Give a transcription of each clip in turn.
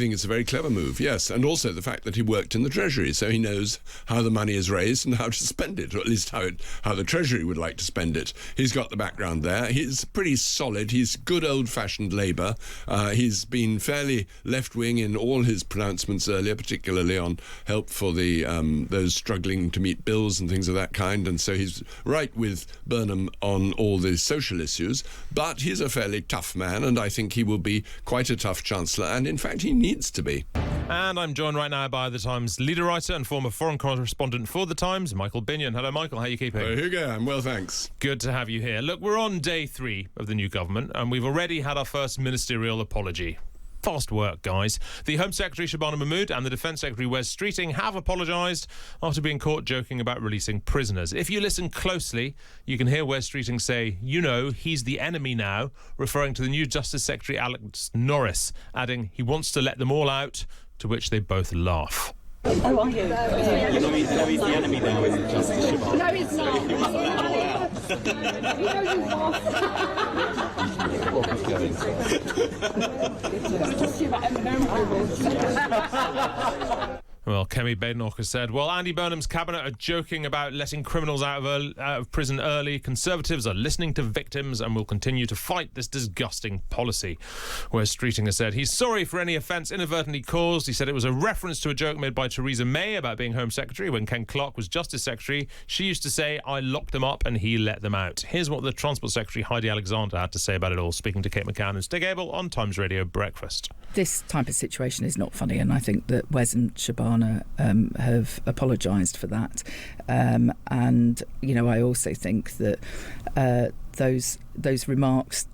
I think it's a very clever move, yes, and also the fact that he worked in the Treasury, so he knows how the money is raised and how to spend it, or at least how the Treasury would like to spend it. He's got the background there. He's pretty solid. He's good old-fashioned Labour. He's been fairly left-wing in all his pronouncements earlier, particularly on help for the those struggling to meet bills and things of that kind, and so he's right with Burnham on all the social issues, but he's a fairly tough man, and I think he will be quite a tough Chancellor, and in fact he needs to be. And I'm joined right now by the Times leader writer and former foreign correspondent for the Times, Michael Binyon. Hello, Michael. How are you keeping? Hugo, I'm well, thanks. Good to have you here. Look, we're on day 3 of the new government, and we've already had our first ministerial apology. Fast work, guys. The Home Secretary, Shabana Mahmood, and the Defence Secretary, Wes Streeting, have apologised after being caught joking about releasing prisoners. If you listen closely, you can hear Wes Streeting say, you know, he's the enemy now, referring to the new Justice Secretary, Alex Norris, adding he wants to let them all out, to which they both laugh. Oh, are you? You know he's the enemy now, isn't Justice Shabana? No, he's not. Well, Kemi Badenoch has said, well, Andy Burnham's cabinet are joking about letting criminals out of prison early. Conservatives are listening to victims and will continue to fight this disgusting policy. Whereas Streeting has said he's sorry for any offence inadvertently caused. He said it was a reference to a joke made by Theresa May about being Home Secretary when Ken Clarke was Justice Secretary. She used to say, I locked them up and he let them out. Here's what the Transport Secretary, Heidi Alexander, had to say about it all, speaking to Kate McCann and Stig Abel on Times Radio Breakfast. This type of situation is not funny, and I think that Wes and Shabana have apologised for that. And, you know, I also think that those remarks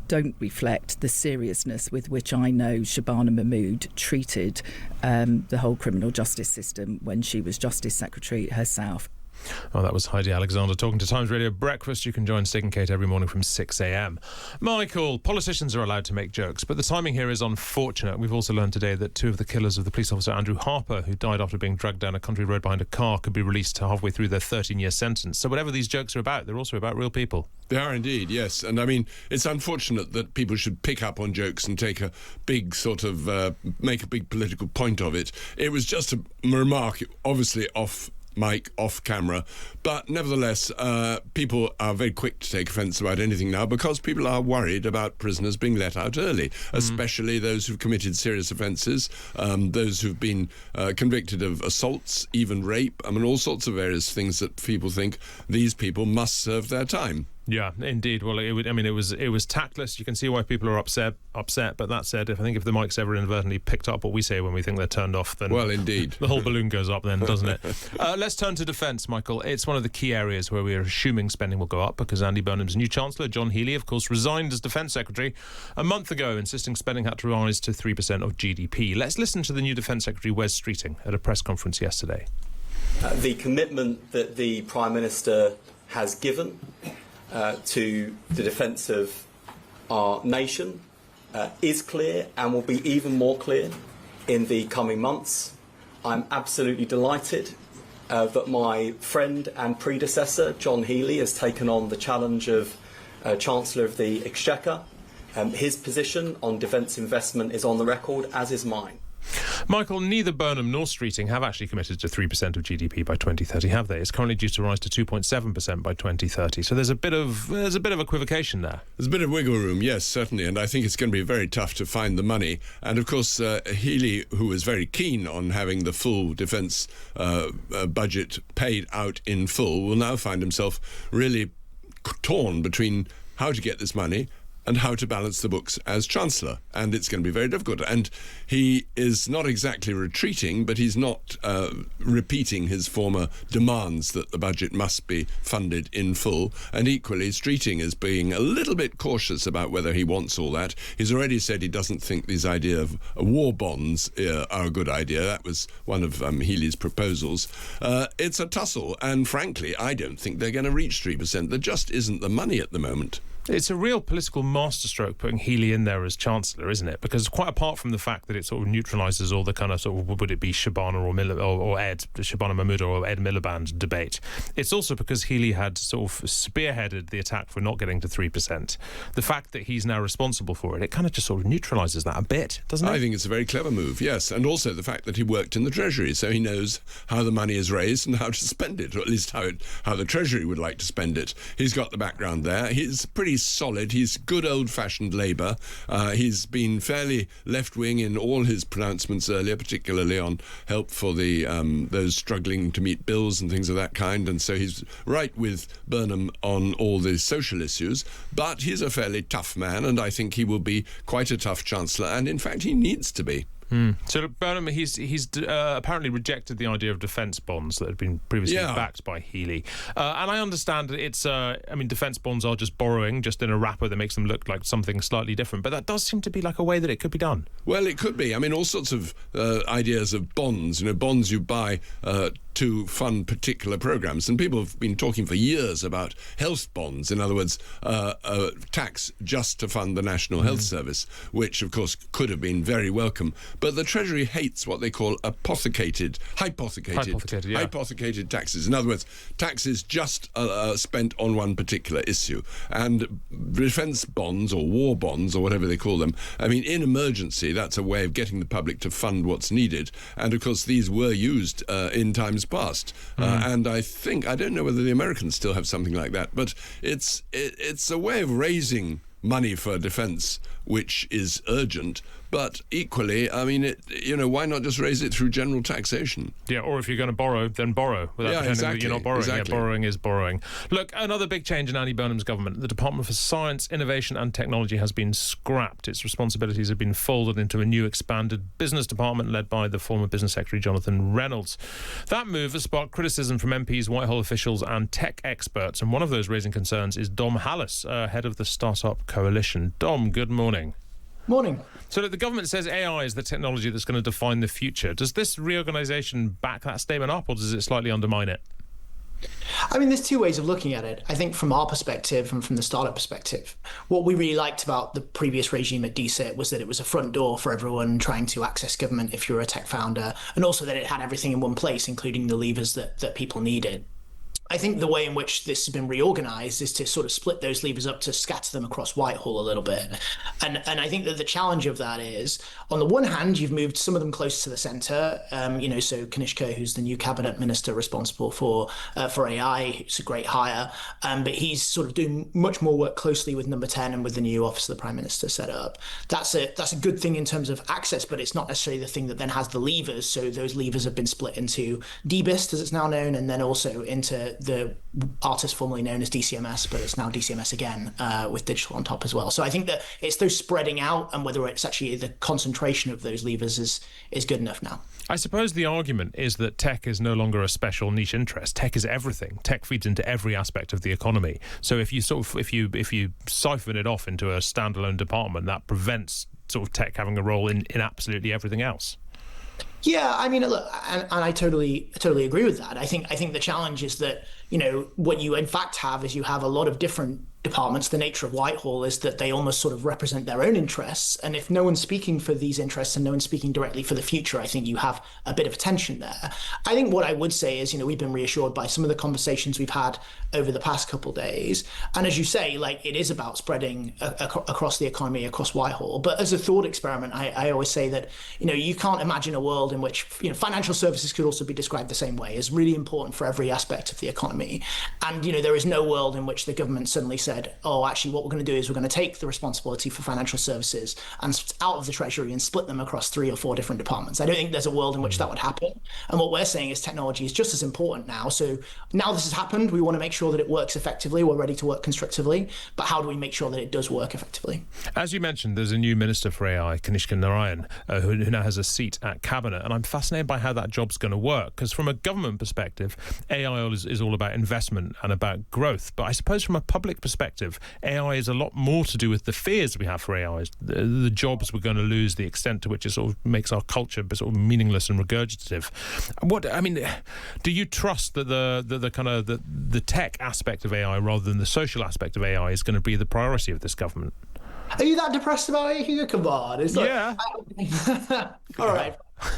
don't reflect the seriousness with which I know Shabana Mahmood treated the whole criminal justice system when she was Justice Secretary herself. Well, that was Heidi Alexander talking to Times Radio Breakfast. You can join Stig and Kate every morning from 6 a.m. Michael, politicians are allowed to make jokes, but the timing here is unfortunate. We've also learned today that 2 of the killers of the police officer Andrew Harper, who died after being dragged down a country road behind a car, could be released halfway through their 13-year sentence. So whatever these jokes are about, they're also about real people. They are indeed, yes. And I mean, it's unfortunate that people should pick up on jokes and take a big sort of, make a big political point of it. It was just a remark, obviously off mic, off camera, but nevertheless people are very quick to take offence about anything now because people are worried about prisoners being let out early, especially those who've committed serious offences, those who've been convicted of assaults, even rape, I mean all sorts of various things that people think these people must serve their time. Yeah, indeed. Well, it was tactless. You can see why people are upset. But that said, if the mic's ever inadvertently picked up what we say when we think they're turned off, then well, indeed, the whole balloon goes up then, doesn't it? Let's turn to defence, Michael. It's one of the key areas where we are assuming spending will go up because Andy Burnham's new Chancellor, John Healey, of course, resigned as Defence Secretary a month ago, insisting spending had to rise to 3% of GDP. Let's listen to the new Defence Secretary, Wes Streeting, at a press conference yesterday. The commitment that the Prime Minister has given to the defence of our nation is clear and will be even more clear in the coming months. I'm absolutely delighted that my friend and predecessor, John Healey, has taken on the challenge of Chancellor of the Exchequer. His position on defence investment is on the record, as is mine. Michael, neither Burnham nor Streeting have actually committed to 3% of GDP by 2030, have they? It's currently due to rise to 2.7% by 2030. So there's a bit of equivocation there. There's a bit of wiggle room, yes, certainly, and I think it's going to be very tough to find the money. And of course, Healey, who was very keen on having the full defence budget paid out in full, will now find himself really torn between how to get this money and how to balance the books as Chancellor. And it's going to be very difficult. And he is not exactly retreating, but he's not repeating his former demands that the budget must be funded in full. And equally, Streeting is being a little bit cautious about whether he wants all that. He's already said he doesn't think this idea of war bonds are a good idea. That was one of Healey's proposals. It's a tussle, and frankly, I don't think they're going to reach 3%. There just isn't the money at the moment. It's a real political masterstroke putting Healey in there as Chancellor, isn't it? Because quite apart from the fact that it sort of neutralises all the kind of sort of, would it be Shabana or Ed, Shabana Mahmood or Ed Miliband debate, it's also because Healey had sort of spearheaded the attack for not getting to 3%. The fact that he's now responsible for it kind of just sort of neutralises that a bit, doesn't it? I think it's a very clever move, yes. And also the fact that he worked in the Treasury, so he knows how the money is raised and how to spend it, or at least how the Treasury would like to spend it. He's got the background there. He's pretty solid. He's good old-fashioned Labour. He's been fairly left-wing in all his pronouncements earlier, particularly on help for the those struggling to meet bills and things of that kind. And so he's right with Burnham on all the social issues. But he's a fairly tough man, and I think he will be quite a tough Chancellor. And in fact, he needs to be. So Burnham, he's apparently rejected the idea of defence bonds that had been previously backed by Healey, and I understand that it's. Defence bonds are just borrowing, just in a wrapper that makes them look like something slightly different. But that does seem to be like a way that it could be done. Well, it could be. I mean, all sorts of ideas of bonds. Bonds you buy to fund particular programs, and people have been talking for years about health bonds. In other words, a tax just to fund the National Health Service, which of course could have been very welcome. But the Treasury hates what they call hypothecated taxes. In other words, taxes just spent on one particular issue. And defence bonds or war bonds or whatever they call them, I mean, in emergency, that's a way of getting the public to fund what's needed. And of course, these were used in times past. And I don't know whether the Americans still have something like that, but it's a way of raising money for defence, which is urgent. But equally, I mean, why not just raise it through general taxation? Yeah, or if you're going to borrow, then borrow without pretending that you're not borrowing. Exactly. Yeah, borrowing is borrowing. Look, another big change in Andy Burnham's government. The Department for Science, Innovation and Technology has been scrapped. Its responsibilities have been folded into a new expanded business department led by the former Business Secretary Jonathan Reynolds. That move has sparked criticism from MPs, Whitehall officials and tech experts, and one of those raising concerns is Dom Hallas, head of the Startup Coalition. Dom, good morning. Morning. So the government says AI is the technology that's going to define the future. Does this reorganisation back that statement up, or does it slightly undermine it? I mean, there's two ways of looking at it. I think from our perspective and from the startup perspective, what we really liked about the previous regime at DCIT was that it was a front door for everyone trying to access government if you're a tech founder, and also that it had everything in one place, including the levers that people needed. I think the way in which this has been reorganised is to sort of split those levers up to scatter them across Whitehall a little bit. And I think that the challenge of that is, on the one hand, you've moved some of them close to the centre. So Kanishka, who's the new cabinet minister responsible for AI, it's a great hire. But he's sort of doing much more work closely with Number 10 and with the new Office of the Prime Minister set up. That's a good thing in terms of access, but it's not necessarily the thing that then has the levers. So those levers have been split into DBIST, as it's now known, and then also into the artist formerly known as DCMS, but it's now DCMS again, with digital on top as well. So I think that it's those spreading out, and whether it's actually the concentration of those levers is good enough now. I suppose the argument is that tech is no longer a special niche interest. Tech is everything. Tech feeds into every aspect of the economy. So if you if you siphon it off into a standalone department, that prevents sort of tech having a role in absolutely everything else. Yeah, I mean, look, and I totally agree with that. I think the challenge is that, what you in fact have is you have a lot of different departments. The nature of Whitehall is that they almost sort of represent their own interests. And if no one's speaking for these interests and no one's speaking directly for the future, I think you have a bit of a tension there. I think what I would say is, we've been reassured by some of the conversations we've had over the past couple of days. And as you say, it is about spreading across the economy, across Whitehall. But as a thought experiment, I always say that, you can't imagine a world in which, financial services could also be described the same way as really important for every aspect of the economy. And, there is no world in which the government suddenly said, oh, actually, what we're going to do is we're going to take the responsibility for financial services and out of the Treasury and split them across 3 or 4 different departments. I don't think there's a world in which that would happen. And what we're saying is technology is just as important now. So now this has happened, we want to make sure that it works effectively. We're ready to work constructively. But how do we make sure that it does work effectively? As you mentioned, there's a new Minister for AI, Kanishka Narayan, who now has a seat at Cabinet. And I'm fascinated by how that job's going to work. Because from a government perspective, AI is all about investment and about growth. But I suppose from a public perspective, perspective, AI is a lot more to do with the fears we have for AI, the jobs we're going to lose, the extent to which it sort of makes our culture sort of meaningless and regurgitative. Do you trust that the tech aspect of AI rather than the social aspect of AI is going to be the priority of this government? Are you that depressed about it, Hugo? Come on. It's like, yeah. All right.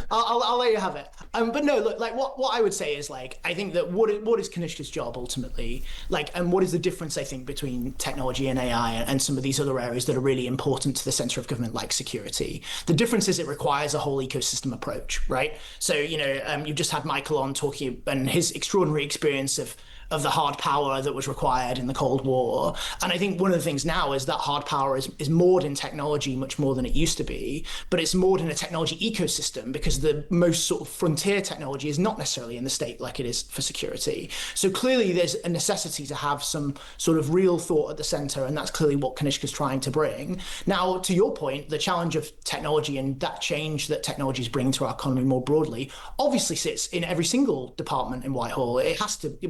I'll let you have it. But no, look, like what I would say is, like, I think that what is Kanishka's job ultimately, like, and what is the difference, I think, between technology and AI and some of these other areas that are really important to the center of government, like security. The difference is it requires a whole ecosystem approach, right? So, you've just had Michael on talking and his extraordinary experience of the hard power that was required in the Cold War. And I think one of the things now is that hard power is moored in technology much more than it used to be, but it's moored in a technology ecosystem because the most sort of frontier technology is not necessarily in the state like it is for security. So clearly there's a necessity to have some sort of real thought at the center, and that's clearly what Kanishka's trying to bring. Now, to your point, the challenge of technology and that change that technology is bringing to our economy more broadly obviously sits in every single department in Whitehall. We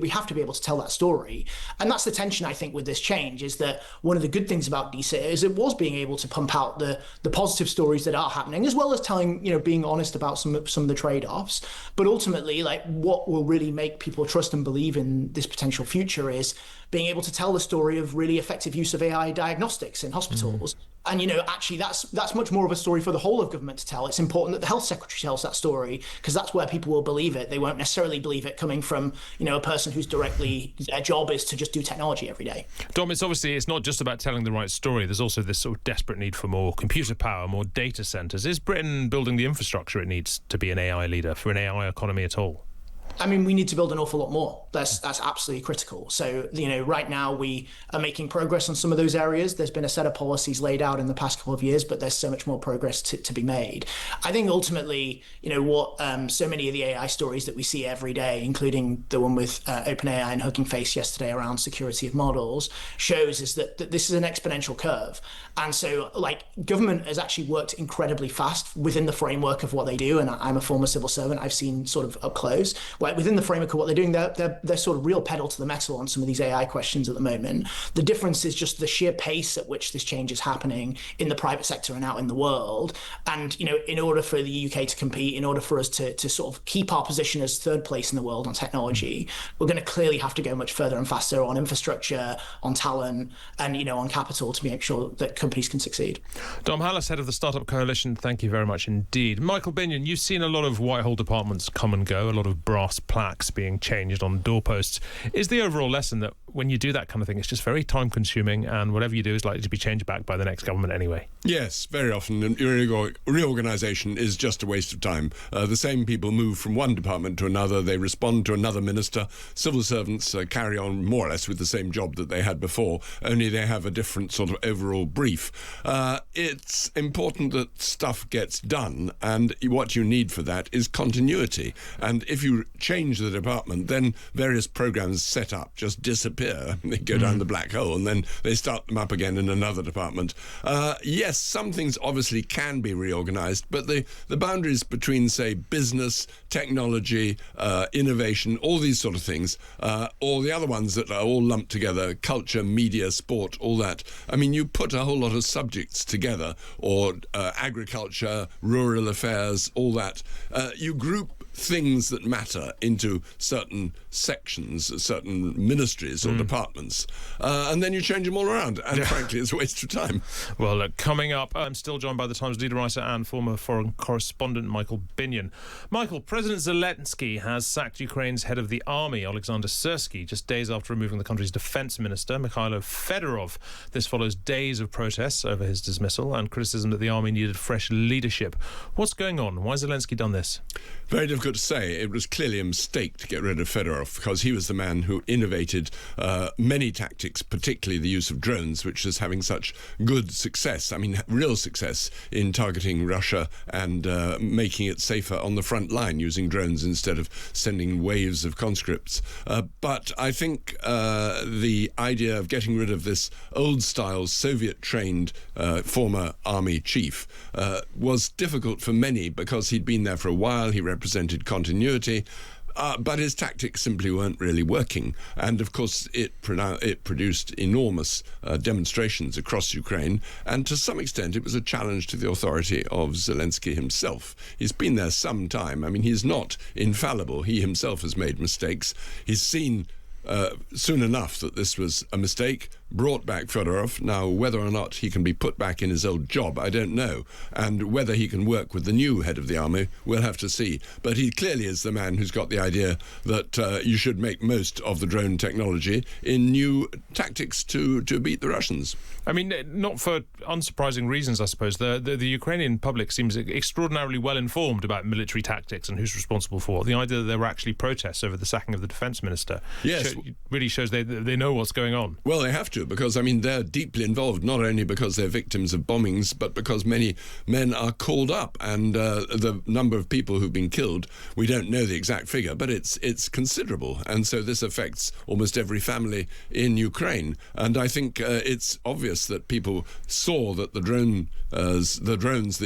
have to be able to tell that story. And that's the tension, I think, with this change, is that one of the good things about DCIT is it was being able to pump out the positive stories that are happening, as well as telling, being honest about some of the trade-offs. But ultimately, like, what will really make people trust and believe in this potential future is being able to tell the story of really effective use of AI diagnostics in hospitals. And, actually, that's much more of a story for the whole of government to tell. It's important that the health secretary tells that story, because that's where people will believe it. They won't necessarily believe it coming from, a person who's directly, their job is to just do technology every day. Dom, it's not just about telling the right story. There's also this sort of desperate need for more computer power, more data centres. Is Britain building the infrastructure it needs to be an AI leader, for an AI economy at all? I mean, we need to build an awful lot more. That's absolutely critical. So, right now we are making progress on some of those areas. There's been a set of policies laid out in the past couple of years, but there's so much more progress to be made. I think ultimately, what so many of the AI stories that we see every day, including the one with OpenAI and Hugging Face yesterday around security of models, shows is that this is an exponential curve. And so, like, government has actually worked incredibly fast within the framework of what they do. And I'm a former civil servant. I've seen sort of up close, where within the framework of what they're doing, they're sort of real pedal to the metal on some of these AI questions at the moment. The difference is just the sheer pace at which this change is happening in the private sector and out in the world. And, in order for the UK to compete, in order for us to sort of keep our position as third place in the world on technology, we're going to clearly have to go much further and faster on infrastructure, on talent, and, on capital to make sure that companies can succeed. Dom Hallas, head of the Startup Coalition, thank you very much indeed. Michael Binyon, you've seen a lot of Whitehall departments come and go, a lot of brass plaques being changed on doorposts. Is the overall lesson that when you do that kind of thing, it's just very time consuming, and whatever you do is likely to be changed back by the next government anyway? Yes, very often. And reorganisation is just a waste of time. The same people move from one department to another. They respond to another minister. Civil servants carry on more or less with the same job that they had before, only they have a different sort of overall brief. It's important that stuff gets done, and what you need for that is continuity. And if you change the department, then various programs set up just disappear. They go down the black hole, and then they start them up again in another department. Yes, some things obviously can be reorganised, but the boundaries between, say, business, technology, innovation, all these sort of things, or the other ones that are all lumped together, culture, media, sport, all that. I mean, you put a whole lot of subjects together, or agriculture, rural affairs, all that. You group things that matter into certain sections, certain ministries or departments, and then you change them all around, and frankly it's a waste of time. Well, look, coming up, I'm still joined by the Times leader writer and former foreign correspondent Michael Binyon. Michael, President Zelensky has sacked Ukraine's head of the army, Alexander Syrsky, just days after removing the country's defence minister, Mikhailo Fedorov. This follows days of protests over his dismissal and criticism that the army needed fresh leadership. What's going on? Why has Zelensky done this? Very difficult to say. It was clearly a mistake to get rid of Fedorov, because he was the man who innovated many tactics, particularly the use of drones, which is having such good success, I mean real success, in targeting Russia and making it safer on the front line using drones instead of sending waves of conscripts. But I think the idea of getting rid of this old-style Soviet-trained former army chief was difficult for many, because he'd been there for a while, he represented continuity. but his tactics simply weren't really working. And of course, it produced enormous demonstrations across Ukraine. And to some extent, it was a challenge to the authority of Zelensky himself. He's been there some time. I mean, he's not infallible. He himself has made mistakes. He's seen soon enough that this was a mistake, brought back Fedorov. Now, whether or not he can be put back in his old job, I don't know. And whether he can work with the new head of the army, we'll have to see. But he clearly is the man who's got the idea that you should make most of the drone technology in new tactics to beat the Russians. I mean, not for unsurprising reasons, I suppose. The Ukrainian public seems extraordinarily well informed about military tactics and who's responsible for what. The idea that there were actually protests over the sacking of the defence minister really shows they know what's going on. Well, they have to, because, I mean, they're deeply involved, not only because they're victims of bombings, but because many men are called up. And the number of people who've been killed, we don't know the exact figure, but it's considerable. And so this affects almost every family in Ukraine. And I think it's obvious that people saw that the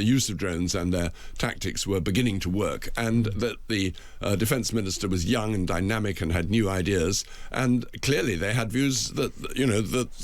use of drones and their tactics were beginning to work, and that the defense minister was young and dynamic and had new ideas, and clearly they had views that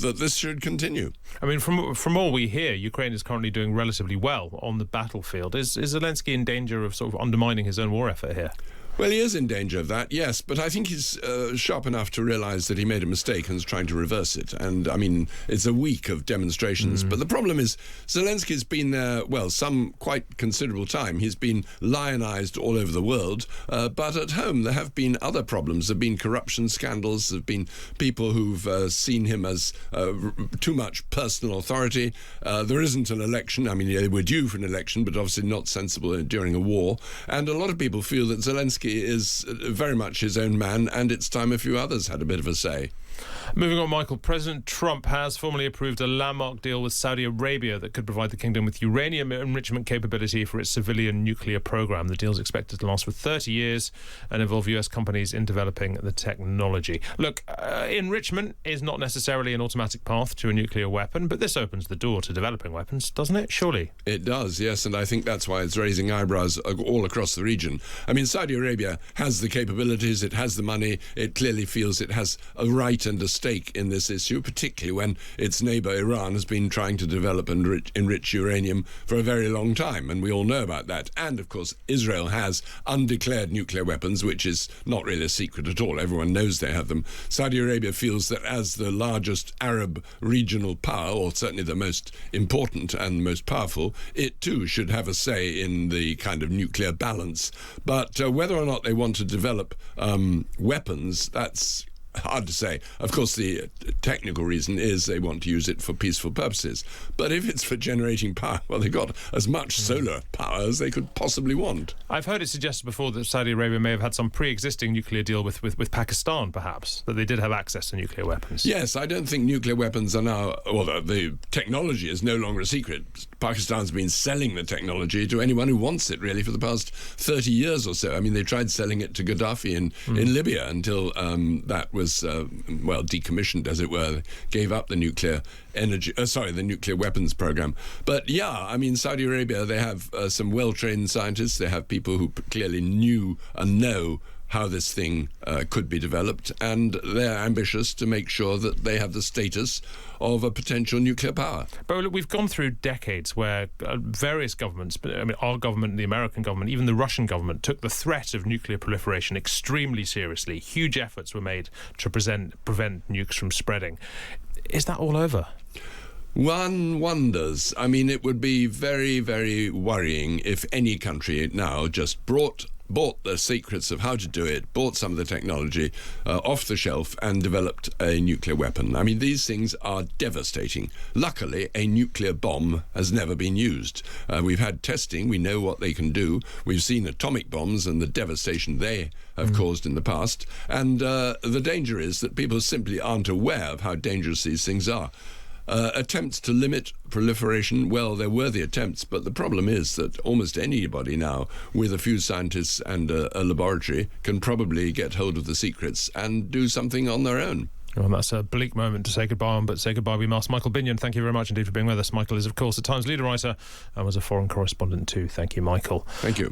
that this should continue. I mean, from all we hear, Ukraine is currently doing relatively well on the battlefield. Is Zelensky in danger of sort of undermining his own war effort here? Well, he is in danger of that, yes, but I think he's sharp enough to realise that he made a mistake and is trying to reverse it. And, I mean, it's a week of demonstrations. But the problem is Zelensky's been there, well, some quite considerable time. He's been lionised all over the world. But at home, there have been other problems. There have been corruption scandals. There have been people who've seen him as too much personal authority. There isn't an election. I mean, they were due for an election, but obviously not sensible during a war. And a lot of people feel that Zelensky is very much his own man, and it's time a few others had a bit of a say. Moving on, Michael, President Trump has formally approved a landmark deal with Saudi Arabia that could provide the kingdom with uranium enrichment capability for its civilian nuclear program. The deal is expected to last for 30 years and involve US companies in developing the technology. Look, enrichment is not necessarily an automatic path to a nuclear weapon, but this opens the door to developing weapons, doesn't it? Surely. It does, yes, and I think that's why it's raising eyebrows all across the region. I mean, Saudi Arabia has the capabilities, it has the money, it clearly feels it has a right and a stake in this issue, particularly when its neighbour Iran has been trying to develop and enrich uranium for a very long time, and we all know about that. And of course Israel has undeclared nuclear weapons, which is not really a secret at all. Everyone knows they have them. Saudi Arabia feels that as the largest Arab regional power, or certainly the most important and most powerful, it too should have a say in the kind of nuclear balance. But whether or not they want to develop weapons, that's hard to say. Of course, the technical reason is they want to use it for peaceful purposes. But if it's for generating power, well, they've got as much solar power as they could possibly want. I've heard it suggested before that Saudi Arabia may have had some pre-existing nuclear deal with Pakistan, perhaps, that they did have access to nuclear weapons. Yes, I don't think nuclear weapons are now... Well, the technology is no longer a secret. Pakistan's been selling the technology to anyone who wants it, really, for the past 30 years or so. I mean, they tried selling it to Gaddafi in Libya until that was decommissioned, as it were. They gave up the nuclear weapons program. But yeah, I mean, Saudi Arabia, they have some well-trained scientists. They have people who clearly knew and know how this thing could be developed, and they're ambitious to make sure that they have the status of a potential nuclear power. But look, we've gone through decades where various governments, I mean, our government, the American government, even the Russian government, took the threat of nuclear proliferation extremely seriously. Huge efforts were made to prevent nukes from spreading. Is that all over? One wonders. I mean, it would be very, very worrying if any country now just bought the secrets of how to do it, bought some of the technology off the shelf and developed a nuclear weapon. I mean, these things are devastating. Luckily, a nuclear bomb has never been used. We've had testing. We know what they can do. We've seen atomic bombs and the devastation they have caused in the past. And the danger is that people simply aren't aware of how dangerous these things are. Attempts to limit proliferation, well, there were the attempts, but the problem is that almost anybody now with a few scientists and a laboratory can probably get hold of the secrets and do something on their own. Well, that's a bleak moment to say goodbye on, but say goodbye we must. Michael Binyon, thank you very much indeed for being with us. Michael is, of course, a Times leader writer and was a foreign correspondent too. Thank you, Michael. Thank you.